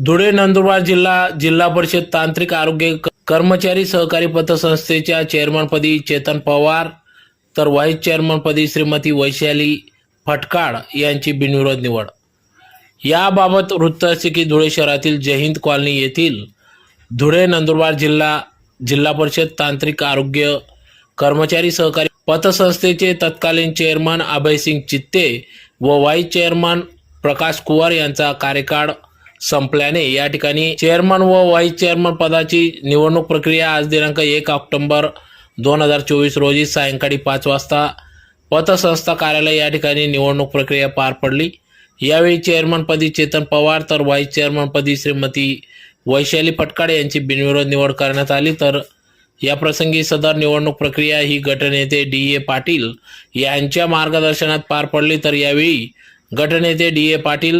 धुळे नंदुरबार जिल्हा परिषद तांत्रिक आरोग्य कर्मचारी सहकारी पतसंस्थेच्या चेअरमनपदी चेतन पवार तर व्हाईस चेअरमनपदी श्रीमती वैशाली फटकाळ यांची बिनविरोध निवड। याबाबत वृत्त असे की धुळे शहरातील जयहिंद कॉलनी येथील धुळे नंदुरबार जिल्हा परिषद तांत्रिक आरोग्य कर्मचारी सहकारी पतसंस्थेचे तत्कालीन चेअरमन अभयसिंग चित्ते व व्हाईस चेअरमन प्रकाश कुवर यांचा कार्यकाळ संपल्याने या ठिकाणी चेअरमन व व्हाईस चेअरमन पदाची निवडणूक प्रक्रिया आज दिनांक 1 ऑक्टोबर 2024 रोजी सायंकाळी 5 वाजता पतसंस्था कार्यालय या ठिकाणी निवडणूक प्रक्रिया पार पडली। यावेळी चेअरमनपदी चेतन पवार तर व्हाईस चेअरमनपदी श्रीमती वैशाली फटकाळ यांची बिनविरोध निवड करण्यात आली। तर या प्रसंगी सदर निवडणूक प्रक्रिया ही गटनेते डी.ए. पाटील यांच्या मार्गदर्शनात पार पडली। तर यावेळी गटनेते डी.ए. पाटील